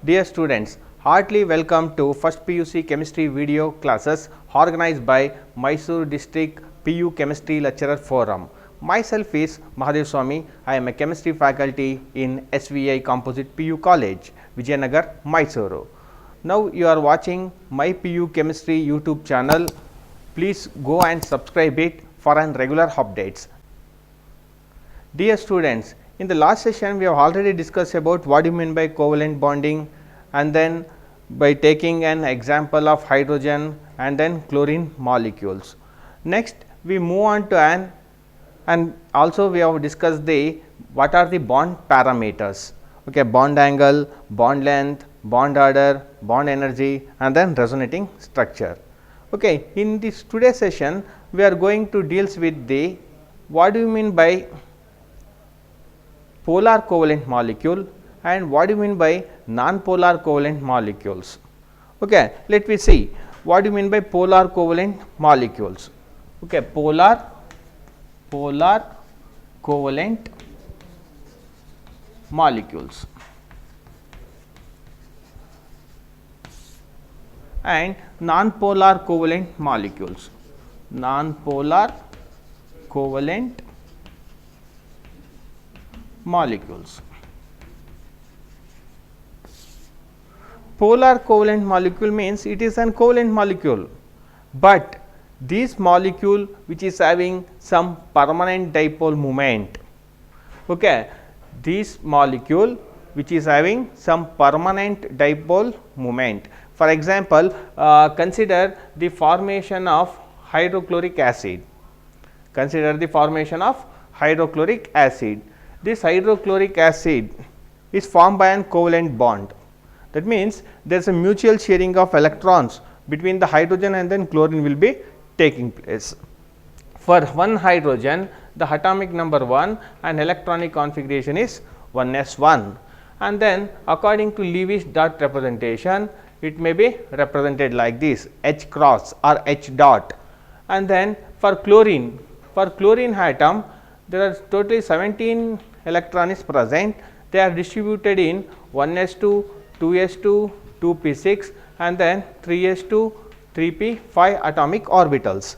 Dear students, heartily welcome to First PUC Chemistry video classes organized by Mysore District PU Chemistry Lecturer Forum. Myself is Mahadev Swami. I am a chemistry faculty in SVI Composite PU College, Vijayanagar, Mysuru. Now you are watching my PU Chemistry YouTube channel. Please go and subscribe it for an regular updates. Dear students, in the last session we have already discussed about what do you mean by covalent bonding, and then by taking an example of hydrogen and then chlorine molecules. Next we move on to and also we have discussed the what are the bond parameters, okay, bond angle, bond length, bond order, bond energy and then resonating structure. Okay, in this today's session we are going to deals with the what do you mean by polar covalent molecule and what do you mean by non-polar covalent molecules. Okay, let me see what do you mean by polar covalent molecules. Okay, polar covalent molecules and non-polar covalent molecules. Non-polar covalent molecules. Polar covalent molecule means it is an covalent molecule, but this molecule which is having some permanent dipole moment. Okay, this molecule which is having some permanent dipole moment. For example, consider the formation of hydrochloric acid. Consider the formation of hydrochloric acid. This hydrochloric acid is formed by an covalent bond. That means there is a mutual sharing of electrons between the hydrogen and then chlorine will be taking place. For one hydrogen, the atomic number 1 and electronic configuration is 1s1, and then according to Lewis dot representation, it may be represented like this, H cross or H dot. And then for chlorine atom, there are totally 17 electrons present. They are distributed in 1s2, 2s2, 2p6 and then 3s2, 3p5 atomic orbitals.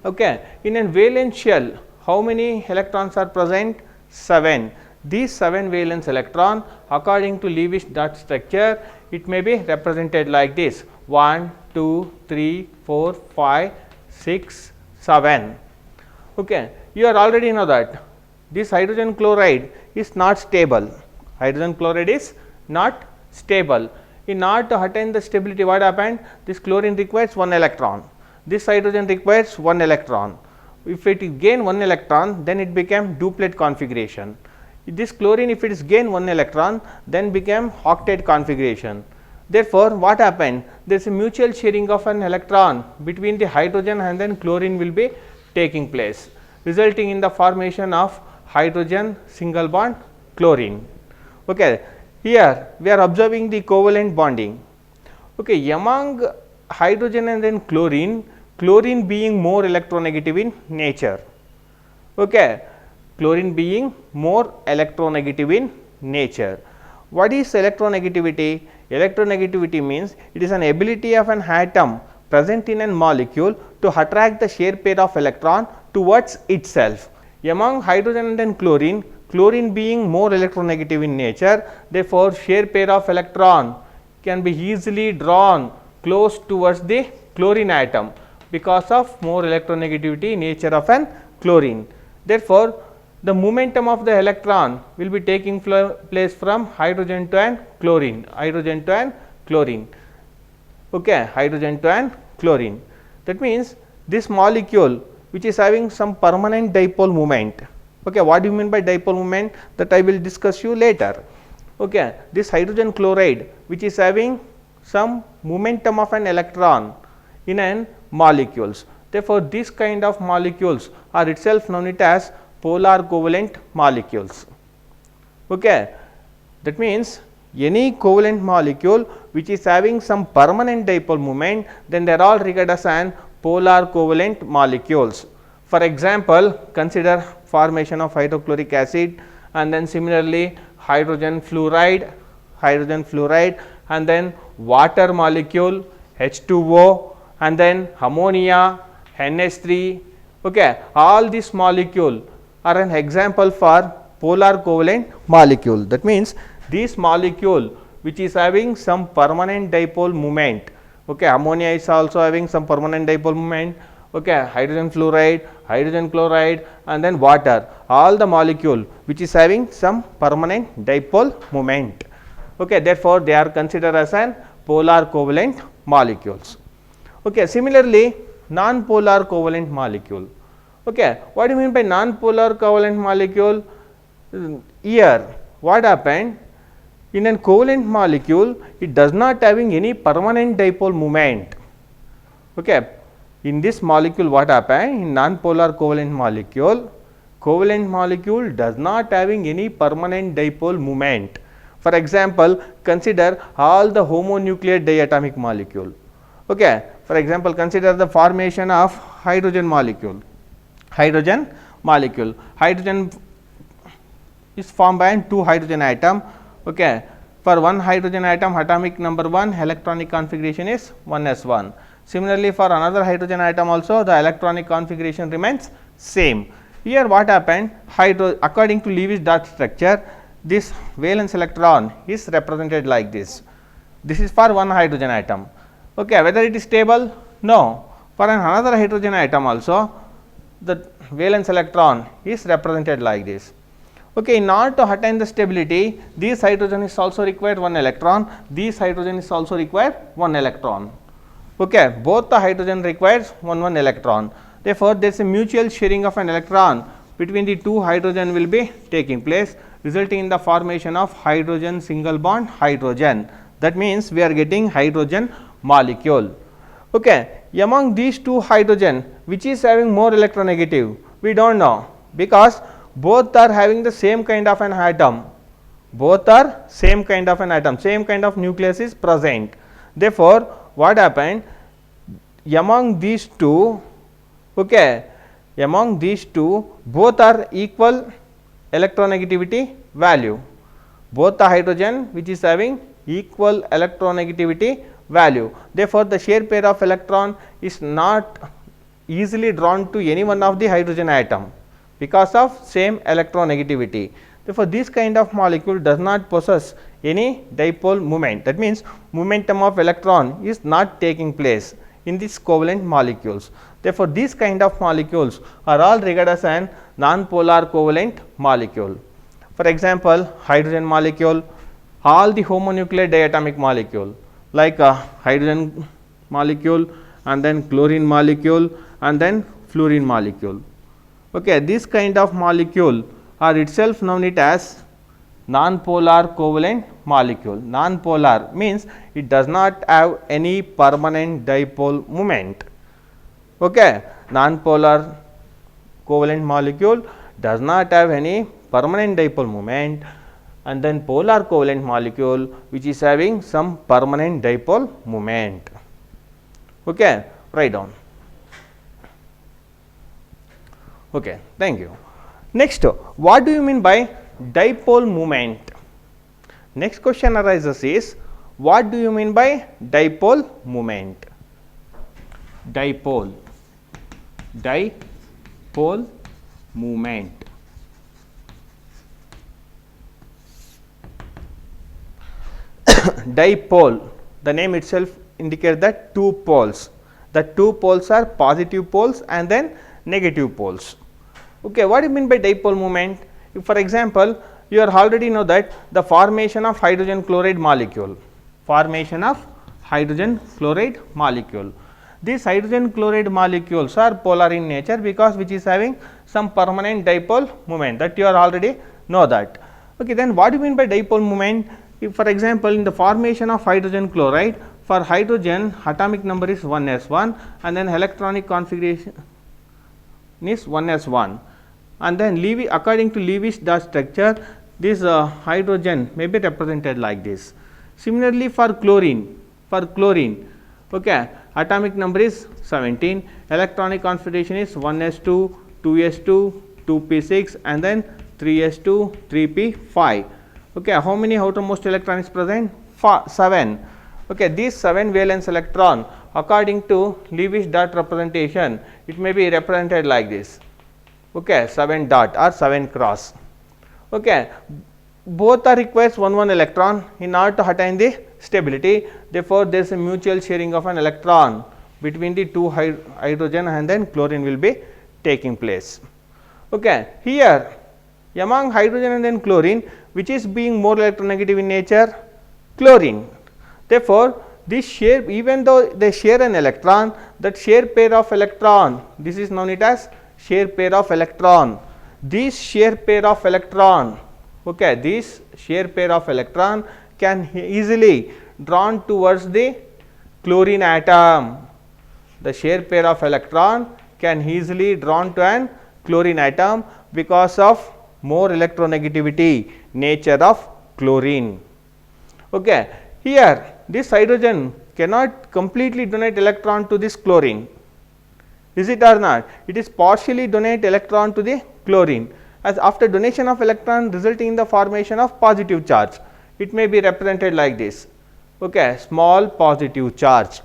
Okay. In a valence shell, how many electrons are present? 7. These 7 valence electron according to Lewis dot structure, it may be represented like this, 1, 2, 3, 4, 5, 6, 7. Okay. You are already know that this hydrogen chloride is not stable. Hydrogen chloride is not stable. In order to attain the stability, what happened? This chlorine requires 1 electron. This hydrogen requires 1 electron. If it gain 1 electron, then it became duplet configuration. This chlorine, if it is gain 1 electron, then became octet configuration. Therefore, what happened? There is a mutual sharing of an electron between the hydrogen and then chlorine will be taking place, resulting in the formation of hydrogen single bond chlorine. Okay. Here we are observing the covalent bonding. Okay. Among hydrogen and then chlorine being more electronegative in nature. Okay. Chlorine being more electronegative in nature. What is electronegativity? Electronegativity means it is an ability of an atom present in a molecule to attract the shared pair of electron towards itself. Among hydrogen and then chlorine being more electronegative in nature, therefore shared pair of electron can be easily drawn close towards the chlorine atom because of more electronegativity nature of an chlorine. Therefore, the momentum of the electron will be taking place from hydrogen to an chlorine, okay, hydrogen to an chlorine. That means this molecule which is having some permanent dipole moment. Okay, what do you mean by dipole moment? That I will discuss you later. Okay, this hydrogen chloride which is having some momentum of an electron in an molecules. Therefore, this kind of molecules are itself known as polar covalent molecules. Okay, that means any covalent molecule which is having some permanent dipole moment, then they are all regarded as an polar covalent molecules. For example, consider formation of hydrochloric acid and then similarly hydrogen fluoride and then water molecule H2O, and then ammonia NH3. Okay, all these molecule are an example for polar covalent molecule. That means this molecule which is having some permanent dipole moment. Okay, ammonia is also having some permanent dipole moment. Okay, hydrogen fluoride, hydrogen chloride, and then water, all the molecule which is having some permanent dipole moment. Okay, therefore they are considered as an polar covalent molecules. Okay, similarly non-polar covalent molecule. Okay, what do you mean by non-polar covalent molecule? Here what happened, in a covalent molecule it does not having any permanent dipole moment. Okay, in this molecule what happened, in non-polar covalent molecule does not having any permanent dipole moment. For example, consider all the homonuclear diatomic molecule. Okay, for example, consider the formation of hydrogen molecule. Hydrogen is formed by 2 hydrogen atom. Okay, for one hydrogen atom atomic number 1 electronic configuration is 1s1. Similarly, for another hydrogen atom also the electronic configuration remains same. Here what happened, according to Lewis dot structure, this valence electron is represented like this. This is for one hydrogen atom. Okay, whether it is stable? No. For another hydrogen atom also the valence electron is represented like this. Okay, in order to attain the stability, this hydrogen is also required 1 electron, this hydrogen is also required 1 electron. Okay, both the hydrogen requires 1 electron. Therefore, there is a mutual sharing of an electron between the 2 hydrogen will be taking place, resulting in the formation of hydrogen single bond hydrogen. That means we are getting hydrogen molecule. Okay, among these 2 hydrogen, which is having more electronegative? We do not know, because both are having the same kind of an atom, same kind of nucleus is present. Therefore, what happened, among these 2, okay, both are equal electronegativity value, both the hydrogen which is having equal electronegativity value. Therefore, the shared pair of electron is not easily drawn to any one of the hydrogen atom because of same electronegativity. Therefore, this kind of molecule does not possess any dipole moment. That means, momentum of electron is not taking place in these covalent molecules. Therefore, these kind of molecules are all regarded as an non-polar covalent molecule. For example, hydrogen molecule, all the homonuclear diatomic molecule like hydrogen molecule, and then chlorine molecule, and then fluorine molecule. Okay, this kind of molecule are itself known it as non-polar covalent molecule. Non-polar means it does not have any permanent dipole moment. Okay, non-polar covalent molecule does not have any permanent dipole moment, and then polar covalent molecule which is having some permanent dipole moment. Okay, write down. Okay, thank you. Next, what do you mean by dipole moment? Next question arises is, what do you mean by dipole moment? Dipole moment. Dipole, the name itself indicates that 2 poles. The 2 poles are positive poles and then negative poles. Okay, what do you mean by dipole moment? If for example, you are already know that the formation of hydrogen chloride molecule, these hydrogen chloride molecules are polar in nature because which is having some permanent dipole moment, that you are already know that. Okay, then what do you mean by dipole moment? If for example, in the formation of hydrogen chloride, for hydrogen atomic number is 1s1 and then electronic configuration is 1s1, and then according to Lewis dot structure, this hydrogen may be represented like this. Similarly, for chlorine, okay, atomic number is 17, electronic configuration is 1s2, 2s2, 2p6 and then 3s2, 3p5. Okay, how many outermost electrons present? 7. Okay, these 7 valence electron, according to Lewis dot representation, it may be represented like this. Okay, 7 dot or 7 cross. Okay, both are requires 1 electron in order to attain the stability. Therefore, there is a mutual sharing of an electron between the two hydrogen and then chlorine will be taking place. Okay, here among hydrogen and then chlorine, which is being more electronegative in nature? Chlorine. Therefore, this share, even though they share an electron, that share pair of electron, this is known it as share pair of electron. This share pair of electron, okay, this share pair of electron can easily drawn towards the chlorine atom. The share pair of electron can easily drawn to an chlorine atom because of more electronegativity nature of chlorine. Okay, here this hydrogen cannot completely donate electron to this chlorine, is it or not? It is partially donate electron to the chlorine, as after donation of electron resulting in the formation of positive charge. It may be represented like this, okay, small positive charge.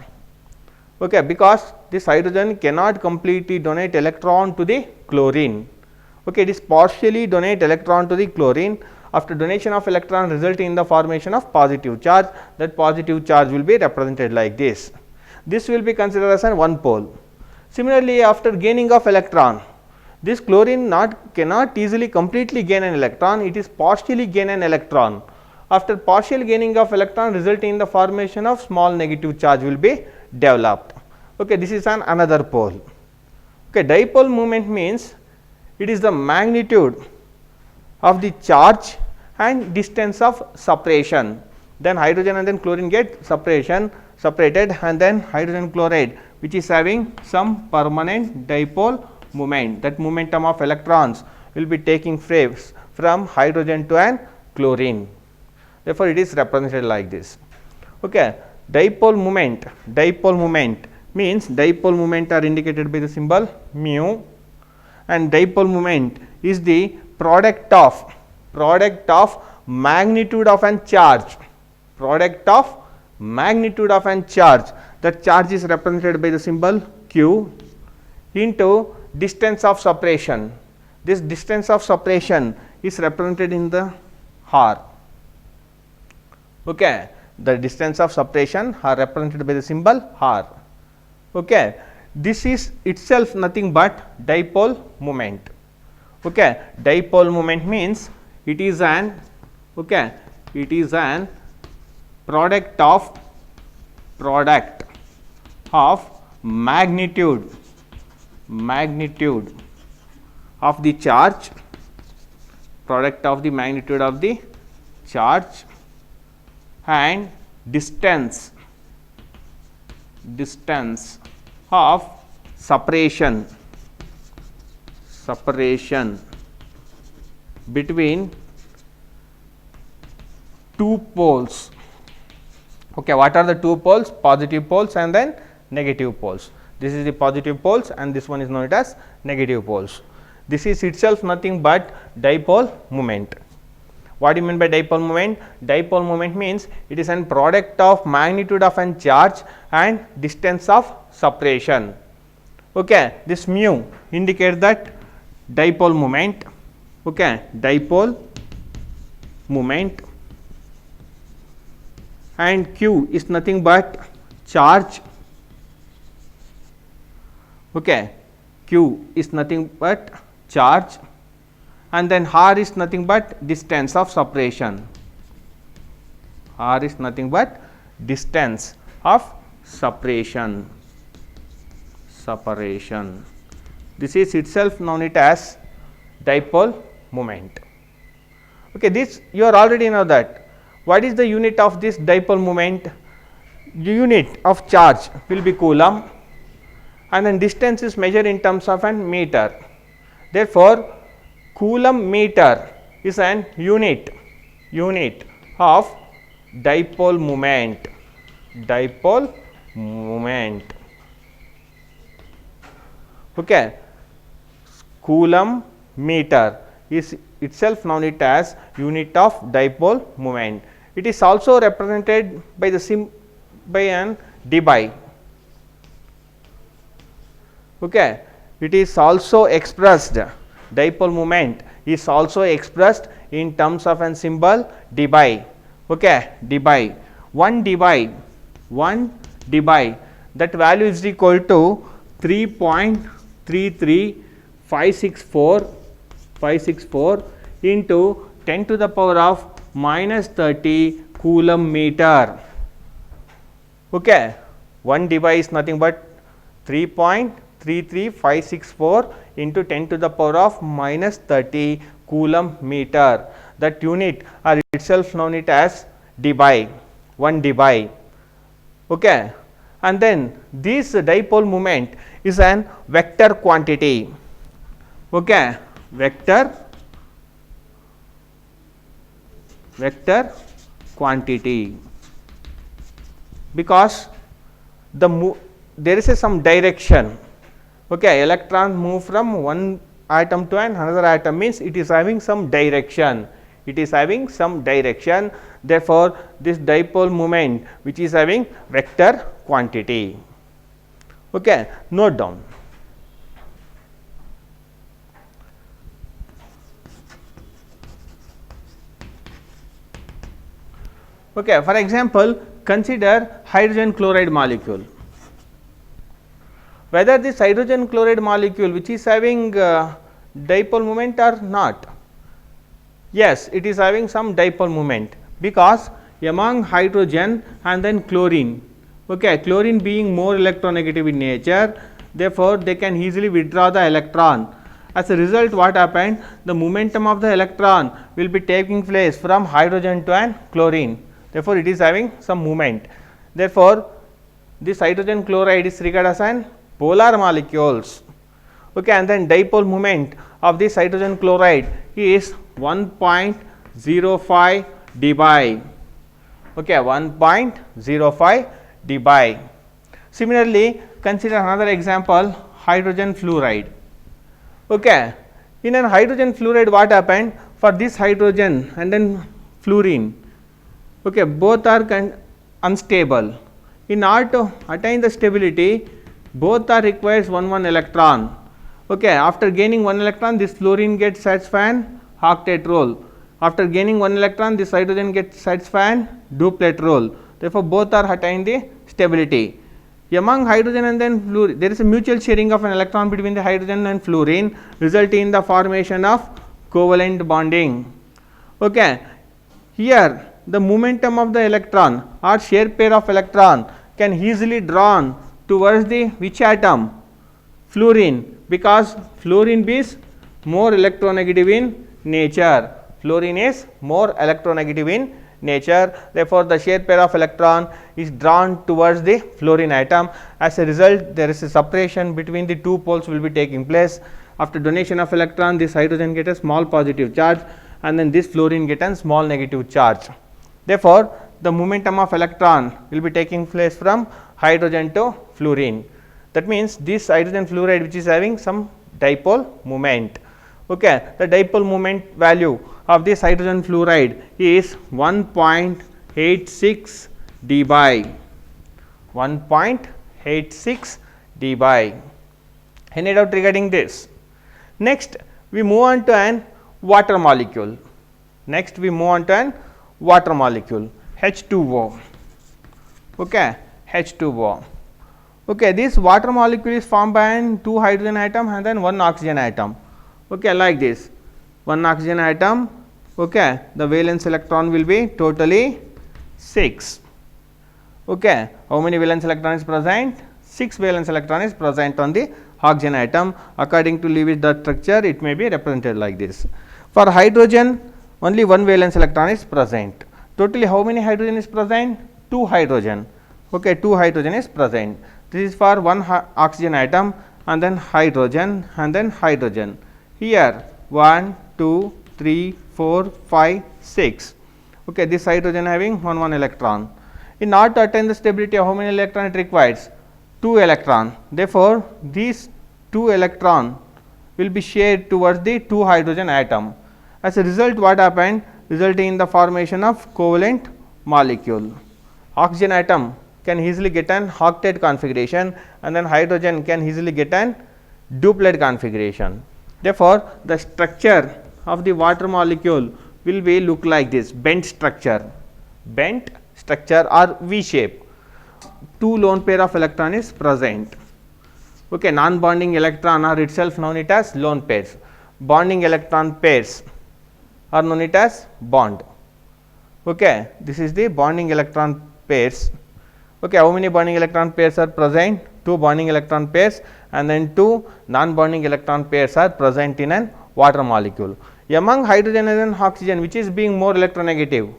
Okay, because this hydrogen cannot completely donate electron to the chlorine. Okay, it is partially donate electron to the chlorine. After donation of electron resulting in the formation of positive charge, that positive charge will be represented like this. This will be considered as an one pole. Similarly, after gaining of electron, this chlorine cannot easily completely gain an electron, it is partially gain an electron. After partial gaining of electron resulting in the formation of small negative charge will be developed. Okay, this is another pole. Okay, dipole moment means it is the magnitude of the charge and distance of separation. Then hydrogen and then chlorine get separated and then hydrogen chloride, which is having some permanent dipole moment. That momentum of electrons will be taking place from hydrogen to an chlorine. Therefore, it is represented like this. Okay, dipole moment means dipole moment are indicated by the symbol mu, and dipole moment is the product of magnitude of an charge, that charge is represented by the symbol q into distance of separation. This distance of separation is represented in the r. Okay, the distance of separation are represented by the symbol r. Okay, this is itself nothing but dipole moment. Okay, dipole moment means it is an product of magnitude of the charge, product of the magnitude of the charge and distance of separation between two poles. Okay, what are the two poles? Positive poles and then negative poles. This is the positive poles and this one is known as negative poles. This is itself nothing but dipole moment. What do you mean by dipole moment? Dipole moment means it is an product of magnitude of an charge and distance of separation. Okay, this mu indicates that dipole moment. Okay, dipole moment, and q is nothing but charge. Okay, q is nothing but charge, and then r is nothing but distance of separation. R is nothing but distance of separation. This is itself known it as dipole moment. Okay, this you are already know that. What is the unit of this dipole moment? The unit of charge will be coulomb, and then distance is measured in terms of an meter. Therefore, coulomb meter is an unit of dipole moment. Okay, coulomb meter is itself known it as unit of dipole moment. It is also represented by the by an dBi. Okay. It is also expressed, dipole moment is also expressed in terms of an symbol dBi. Okay. dBi, 1 dBi, that value is equal to 3.33564 into 10 to the power of minus 30 coulomb meter. Okay. 1 dBi is nothing but 3.33564 into 10 to the power of minus 30 coulomb meter. That unit are itself known it as dBi, 1 dBi. Okay. And then this dipole moment is an vector quantity. Okay. Vector quantity, because there is some direction. Okay. Electron move from one atom to another atom, means it is having some direction. It is having some direction. Therefore, this dipole moment which is having vector quantity. Okay. Note down. Okay. For example, consider hydrogen chloride molecule. Whether this hydrogen chloride molecule which is having dipole moment or not. Yes, it is having some dipole moment, because among hydrogen and then chlorine. Okay, chlorine being more electronegative in nature, therefore, they can easily withdraw the electron. As a result, what happened? The momentum of the electron will be taking place from hydrogen to an chlorine. Therefore, it is having some movement. Therefore, this hydrogen chloride is regarded as an polar molecules. Okay, and then dipole moment of this hydrogen chloride is 1.05 dBi. Okay, 1.05 dBi. Similarly, consider another example, hydrogen fluoride. Okay, in an hydrogen fluoride, what happened? For this hydrogen and then fluorine, okay, both are unstable. In order to attain the stability, both are requires one electron. Okay, after gaining one electron, this fluorine gets satisfied an octet role. After gaining one electron, this hydrogen gets satisfied an duplet role. Therefore, both are attain the stability. Among hydrogen and then fluorine, there is a mutual sharing of an electron between the hydrogen and fluorine, resulting in the formation of covalent bonding. Okay, here the momentum of the electron or shared pair of electron can easily drawn towards the which atom? Fluorine, because fluorine is more electronegative in nature. Fluorine is more electronegative in nature. Therefore, the shared pair of electron is drawn towards the fluorine atom. As a result, there is a separation between the two poles will be taking place. After donation of electron, this hydrogen get a small positive charge, and then this fluorine get a small negative charge. Therefore, the momentum of electron will be taking place from hydrogen to fluorine. That means, this hydrogen fluoride which is having some dipole moment. Okay, the dipole moment value of this hydrogen fluoride is 1.86 dBi. 1.86 dBi. Any doubt regarding this? Next, we move on to an water molecule. Next, we move on to an water molecule, H2O. Okay, H2O. Okay, this water molecule is formed by two hydrogen atom and then one oxygen atom. Okay, like this, one oxygen atom. Okay, the valence electron will be totally 6. Okay, how many valence electron is present? 6 valence electron is present on the oxygen atom. According to Lewis dot structure, it may be represented like this. For hydrogen, only one valence electron is present. Totally, how many hydrogen is present? 2 hydrogen. Okay, 2 hydrogen is present. This is for one oxygen atom and then hydrogen and then hydrogen. Here 1, 2, 3, 4, 5, 6. Okay, this hydrogen having one electron. In order to attain the stability, how many electron it requires? 2 electron. Therefore, these 2 electron will be shared towards the 2 hydrogen atom. As a result, what happened? Resulting in the formation of covalent molecule. Oxygen atom can easily get an octet configuration, and then hydrogen can easily get an duplet configuration. Therefore, the structure of the water molecule will be look like this bent structure or V shape. Two lone pair of electron is present. Okay, non-bonding electron are itself known it as lone pairs. Bonding electron pairs are known it as bond. Okay, this is the bonding electron pairs. Okay, how many bonding electron pairs are present? Two bonding electron pairs, and then two non-bonding electron pairs are present in an water molecule. Among hydrogen and oxygen, which is being more electronegative?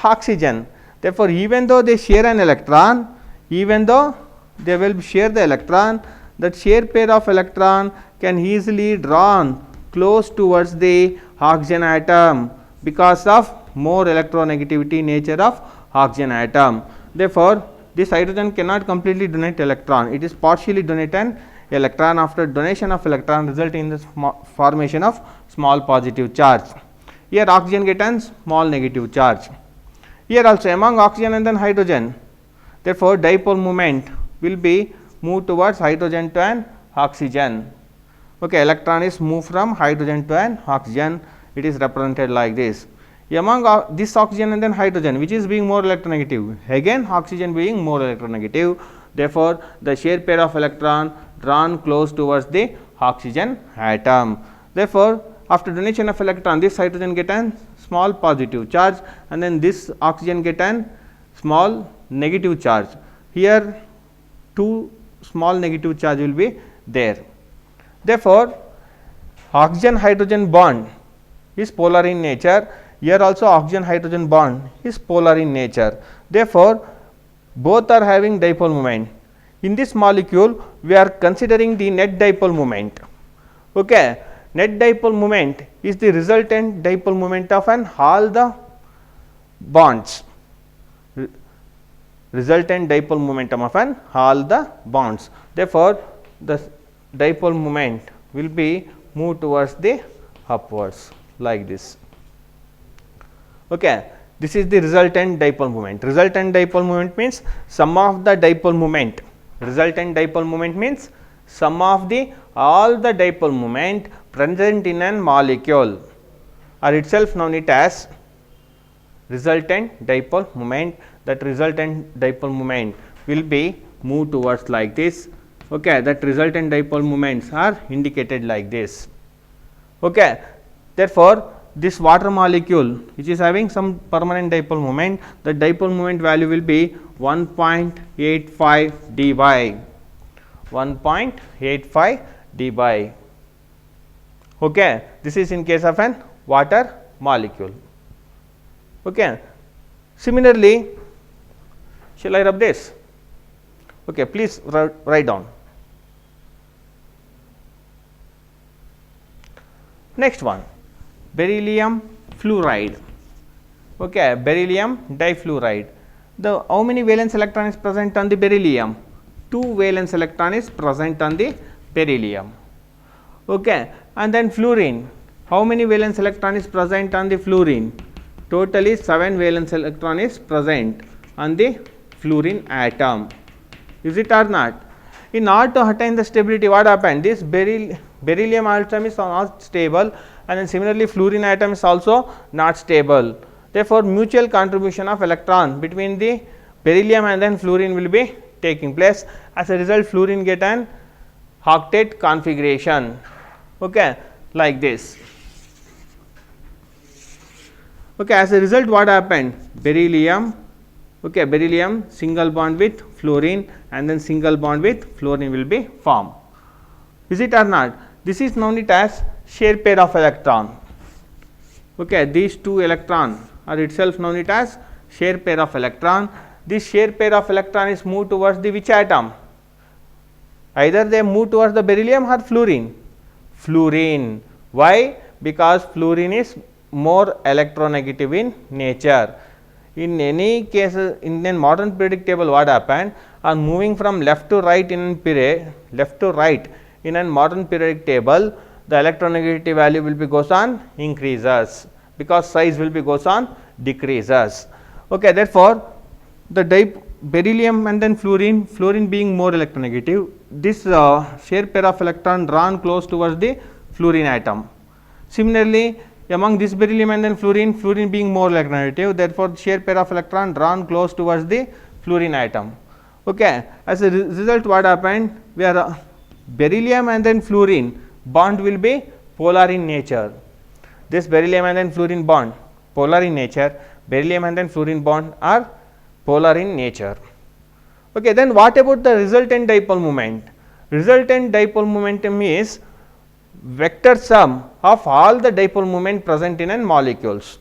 Oxygen. Therefore, even though they share an electron, even though they will share the electron, that shared pair of electron can easily drawn close towards the oxygen atom because of more electronegativity nature of oxygen atom. Therefore, this hydrogen cannot completely donate electron, it is partially donate an electron. After donation of electron result in the formation of small positive charge. Here oxygen get an small negative charge. Here also among oxygen and then hydrogen, therefore, dipole moment will be moved towards hydrogen to an oxygen. Okay, electron is moved from hydrogen to an oxygen, it is represented like this. Among this oxygen and then hydrogen, which is being more electronegative? Again oxygen being more electronegative. Therefore, the shared pair of electron drawn close towards the oxygen atom. Therefore, after donation of electron, this hydrogen get an small positive charge, and then this oxygen get an small negative charge. Here two small negative charge will be there. Therefore, oxygen hydrogen bond is polar in nature. Here also oxygen hydrogen bond is polar in nature. Therefore, both are having dipole moment. In this molecule, we are considering the net dipole moment. Okay. Net dipole moment is the resultant dipole moment of all the bonds. Resultant dipole momentum of all the bonds. Therefore, the dipole moment will be moved towards the upwards like this. Okay. This is the resultant dipole moment. Resultant dipole moment means sum of the dipole moment. Resultant dipole moment means sum of the all the dipole moment present in an molecule are itself known it as resultant dipole moment. That resultant dipole moment will be moved towards like this. Okay, that resultant dipole moments are indicated like this. Okay. Therefore, this water molecule which is having some permanent dipole moment, the dipole moment value will be 1.85 dBi. 1.85 dBi. Okay. This is in case of an water molecule. Okay. Similarly, shall I rub this? Okay, please write down. Next one, beryllium fluoride. Okay, beryllium difluoride. The how many valence electron is present on the beryllium? 2 valence electron is present on the beryllium. Okay, and then fluorine. How many valence electron is present on the fluorine? Totally 7 valence electron is present on the fluorine atom. Is it or not? In order to attain the stability, what happened? This beryllium atom is not stable, and then similarly fluorine atom is also not stable. Therefore, mutual contribution of electron between the beryllium and then fluorine will be taking place. As a result, fluorine get an octet configuration. Okay, like this. Okay, as a result, what happened? Beryllium. Okay, beryllium single bond with fluorine and then single bond with fluorine will be formed. Is it or not? This is known it as shared pair of electron. Okay, these two electron are itself known it as shared pair of electron. This shared pair of electron is moved towards the which atom? Either they move towards the beryllium or fluorine. Fluorine. Why? Because fluorine is more electronegative in nature. In any case, in a modern periodic table, what happened? On moving from left to right in a modern periodic table, the electronegativity value will be goes on increases because size will be goes on decreases. Okay, therefore, the beryllium and then fluorine being more electronegative, this shared pair of electron drawn close towards the fluorine atom. Similarly, among this beryllium and then fluorine being more electronegative, therefore, shared pair of electron drawn close towards the fluorine atom. Okay. As a result, what happened? Where beryllium and then fluorine bond will be polar in nature. This beryllium and then fluorine bond polar in nature, beryllium and then fluorine bond are polar in nature. Okay, then what about the resultant dipole moment? Resultant dipole momentum is vector sum of all the dipole moment present in an molecules.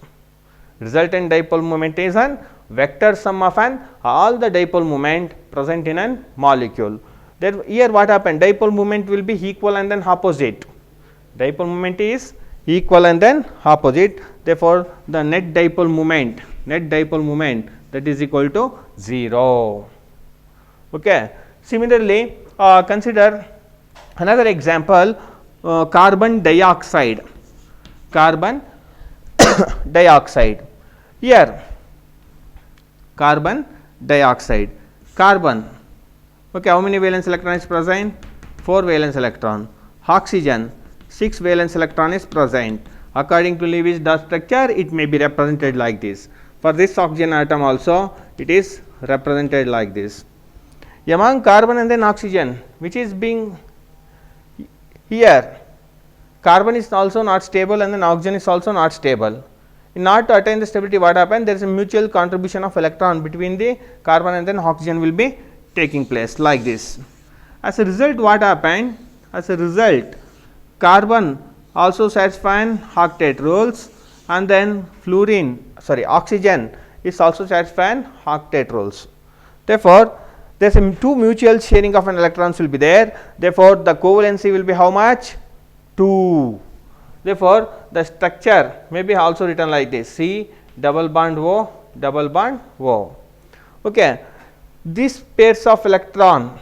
Resultant dipole moment is an vector sum of all the dipole moment present in an molecule. Then here what happened? Dipole moment will be equal and then opposite. Dipole moment is equal and then opposite. Therefore, the net dipole moment that is equal to 0. Okay. Similarly, consider another example, carbon dioxide. Carbon dioxide. Here, carbon dioxide. Carbon. Okay, how many valence electron is present? 4 valence electron. Oxygen, 6 valence electron is present. According to Lewis dot structure, it may be represented like this. For this oxygen atom also, it is represented like this. Among carbon and then oxygen, which is being here, carbon is also not stable and then oxygen is also not stable. In order to attain the stability, what happens? There is a mutual contribution of electron between the carbon and then oxygen will be taking place like this. As a result, what happened? As a result, carbon also satisfying octet rules and then oxygen is also satisfying octet rules. Therefore, there is a 2 mutual sharing of an electrons will be there. Therefore, the covalency will be how much? 2. Therefore, the structure may be also written like this: C double bond O double bond O. Okay. These pairs of electron,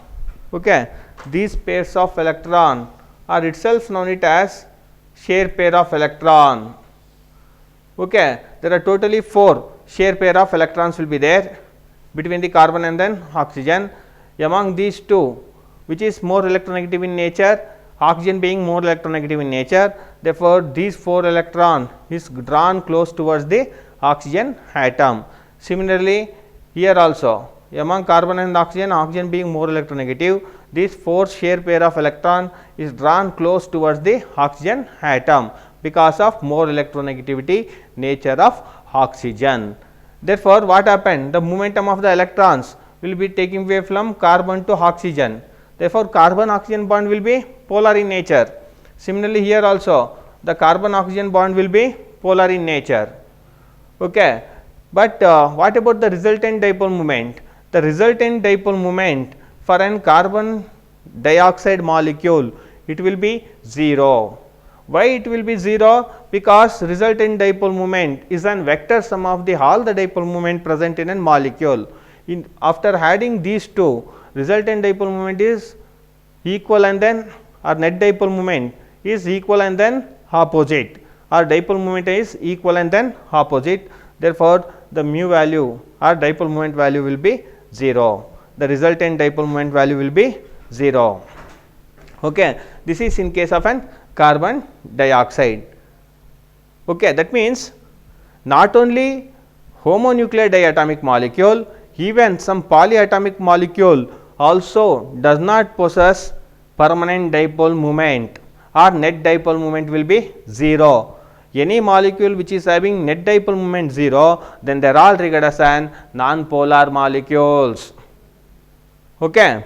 these pairs of electron are itself known as shared pair of electron. Okay. There are totally 4 shared pair of electrons will be there between the carbon and then oxygen. Among these 2, which is more electronegative in nature, oxygen being more electronegative in nature, therefore, these 4 electron is drawn close towards the oxygen atom. Similarly, here also among carbon and oxygen being more electronegative, this 4 shared pair of electron is drawn close towards the oxygen atom because of more electronegativity nature of oxygen. Therefore, what happened? The momentum of the electrons will be taking away from carbon to oxygen. Therefore, carbon oxygen bond will be polar in nature. Similarly, here also the carbon oxygen bond will be polar in nature. Okay. But what about the resultant dipole moment? The resultant dipole moment for an carbon dioxide molecule, it will be 0. Why it will be 0? Because resultant dipole moment is an vector sum of all the dipole moment present in a molecule. After adding these 2, resultant dipole moment is equal and then net dipole moment is equal and then opposite, or dipole moment is equal and then opposite. Therefore, the mu value or dipole moment value will be 0. The resultant dipole moment value will be 0. Okay. This is in case of an carbon dioxide. Okay. That means, not only homonuclear diatomic molecule, even some polyatomic molecule also does not possess permanent dipole moment, or net dipole moment will be 0. Any molecule which is having net dipole moment 0, then they are all regarded as an non-polar molecules. Okay.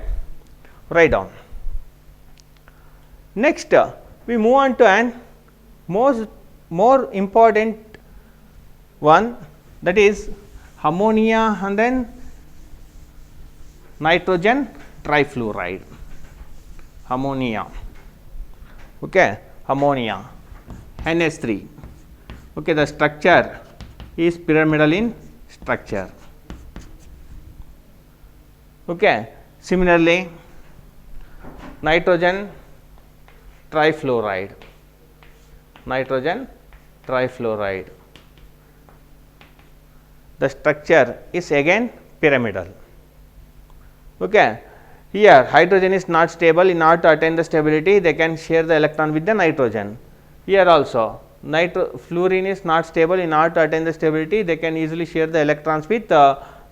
Write down. Next, we move on to an more important one, that is ammonia and then nitrogen trifluoride. Ammonia. Okay. Ammonia. NH3. Okay, the structure is pyramidal in structure. Okay. Similarly, nitrogen trifluoride. The the structure is again pyramidal. Okay. Here hydrogen is not stable, in order to attain the stability they can share the electron with the nitrogen. Here also fluorine is not stable, in order to attain the stability they can easily share the electrons with the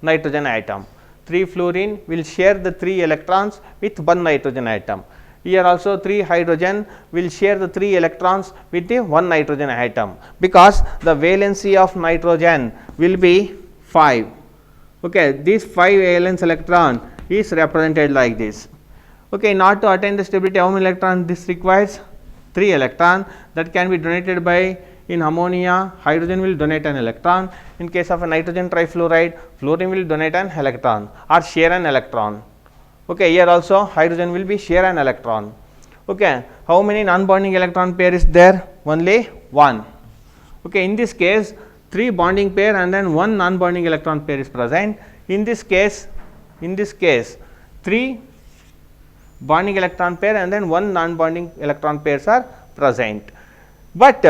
nitrogen atom. 3 fluorine will share the 3 electrons with 1 nitrogen atom. Here also 3 hydrogen will share the 3 electrons with the 1 nitrogen atom, because the valency of nitrogen will be 5. Okay, this 5 valence electron is represented like this. Okay, in order to attain the stability, how many electrons this requires? 3 electron that can be donated by, in ammonia hydrogen will donate an electron, in case of a nitrogen trifluoride fluorine will donate an electron or share an electron. Okay, here also hydrogen will be share an electron. Okay, how many non-bonding electron pair is there? Only 1. Okay, in this case 3 bonding pair and then 1 non-bonding electron pair is present. In this case 3 bonding electron pair and then 1 non-bonding electron pairs are present. But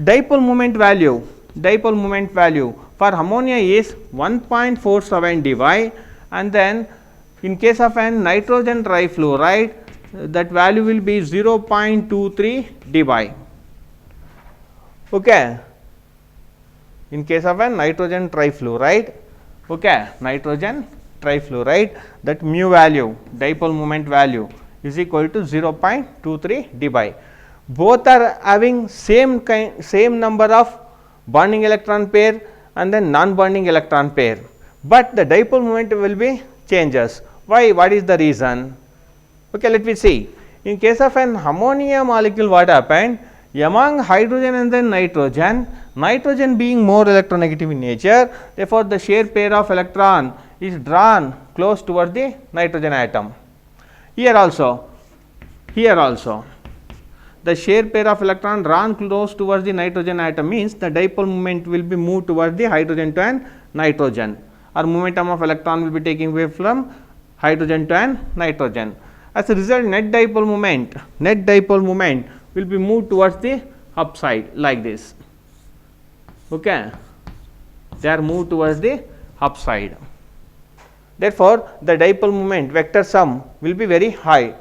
dipole moment value for ammonia is 1.47 dBi, and then in case of an nitrogen trifluoride that value will be 0.23 dBi. Okay. In case of a nitrogen trifluoride, that mu value, dipole moment value is equal to 0.23 dBi. Both are having same number of bonding electron pair and then non-bonding electron pair, but the dipole moment will be changes. Why? What is the reason? Okay, let me see. In case of an ammonia molecule, what happened? Among hydrogen and then nitrogen being more electronegative in nature, therefore the shared pair of electron is drawn close towards the nitrogen atom. Here also the shared pair of electron drawn close towards the nitrogen atom means the dipole moment will be moved towards the hydrogen to an nitrogen, or momentum of electron will be taking away from hydrogen to an nitrogen. As a result, net dipole moment will be moved towards the upside like this. Okay, they are moved towards the upside. Therefore, the dipole moment vector sum will be very high.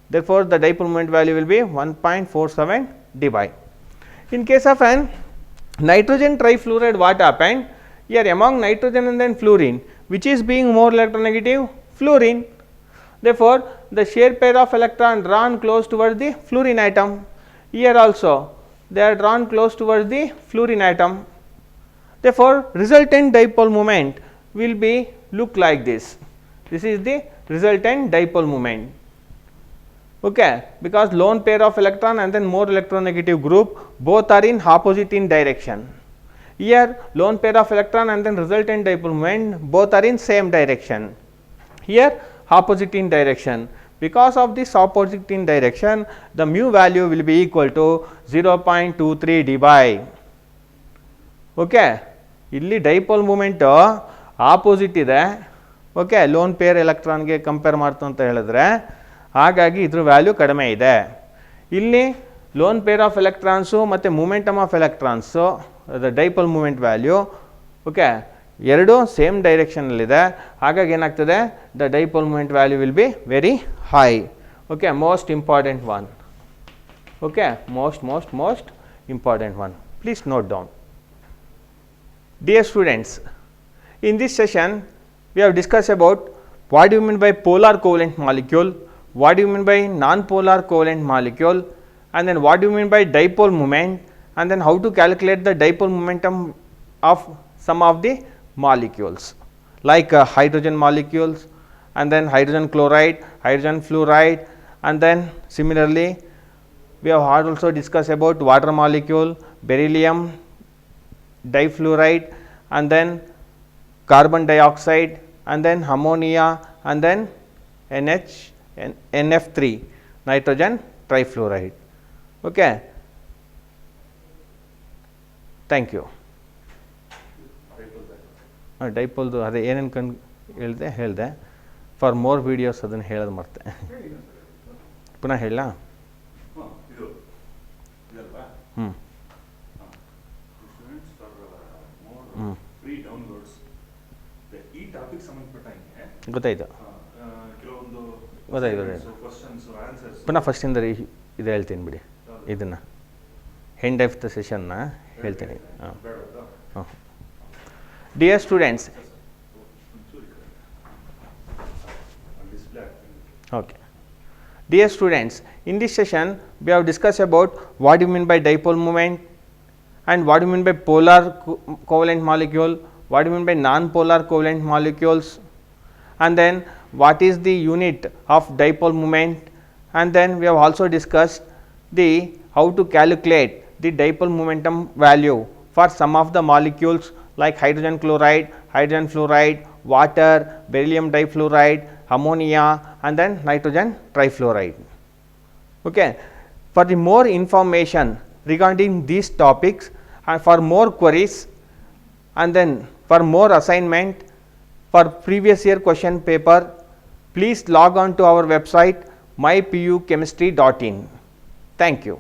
Therefore, the dipole moment value will be 1.47 dBi. In case of an nitrogen trifluoride, what happened? Here among nitrogen and then fluorine, which is being more electronegative? Fluorine. Therefore, the shared pair of electron drawn close towards the fluorine atom. Here also they are drawn close towards the fluorine atom. Therefore, resultant dipole moment will be look like this. This is the resultant dipole moment. Okay, because lone pair of electron and then more electronegative group both are in opposite in direction. Here lone pair of electron and then resultant dipole moment both are in same direction. Here opposite in direction. Because of this opposite in direction, the mu value will be equal to 0.23 dBi. Okay, ಇಲ್ಲಿ dipole moment opposite ಇದೆ. Okay, lone pair electron ಗೆ compare ಮಾಡ್ತು ಅಂತ ಹೇಳಿದ್ರೆ ಹಾಗಾಗಿ ಇದ್ರ value ಕಡಿಮೆ ಇದೆ. ಇಲ್ಲಿ lone pair of electrons ಮತ್ತು momentum of electrons, the dipole moment value, okay, ಎರಡು ಸೇಮ್ ಡೈರೆಕ್ಷನ್ ಅಲ್ಲಿ ಇದೆ. ಹಾಗಾಗಿ ಏನಾಗ್ತದೆ, the dipole moment value will be very high. Okay, most important one. Okay, most important one. Please note down. Dear students, in this session we have discussed about what do you mean by polar covalent molecule, what do you mean by non-polar covalent molecule, and then what do you mean by dipole moment, and then how to calculate the dipole momentum of some of the molecules like hydrogen molecules, and then hydrogen chloride, hydrogen fluoride, and then similarly we have also discussed about water molecule, beryllium difluoride, and then carbon dioxide, and then ammonia, and then NF3 nitrogen trifluoride. Okay, thank you. ಡೈಪೋಲ್ದು ಅದೇ ಏನೇನು ಹೇಳಿದೆ. For more videos ಅದನ್ನು ಹೇಳೋದು ಮರ್ತೆ. ಪುನಃ ಹೇಳ. ಗೊತ್ತಾಯ್ತು ಕೆಲವೊಂದು ಗೊತ್ತಾಯ್ತು ಕ್ವಶನ್ಸ್ ಆನ್ಸರ್ಸ್ ಪುನಃ ಫಸ್ಟಿಂದ ಇದು ಹೇಳ್ತೀನಿ ಬಿಡಿ, ಇದನ್ನು ಎಂಡ್ ಆಫ್ ದ ಸೆಷನ್ನ ಹೇಳ್ತೀನಿ. ಹಾಂ dear students, okay. Dear students, in this session we have discussed about what do you mean by dipole moment and what do you mean by polar covalent molecule, what do you mean by non-polar covalent molecules, and then what is the unit of dipole moment, and then we have also discussed the how to calculate the dipole momentum value for some of the molecules like hydrogen chloride, hydrogen fluoride, water, beryllium difluoride, ammonia, and then nitrogen trifluoride. Okay. For the more information regarding these topics and for more queries and then for more assignment for previous year question paper, please log on to our website mypuchemistry.in. Thank you.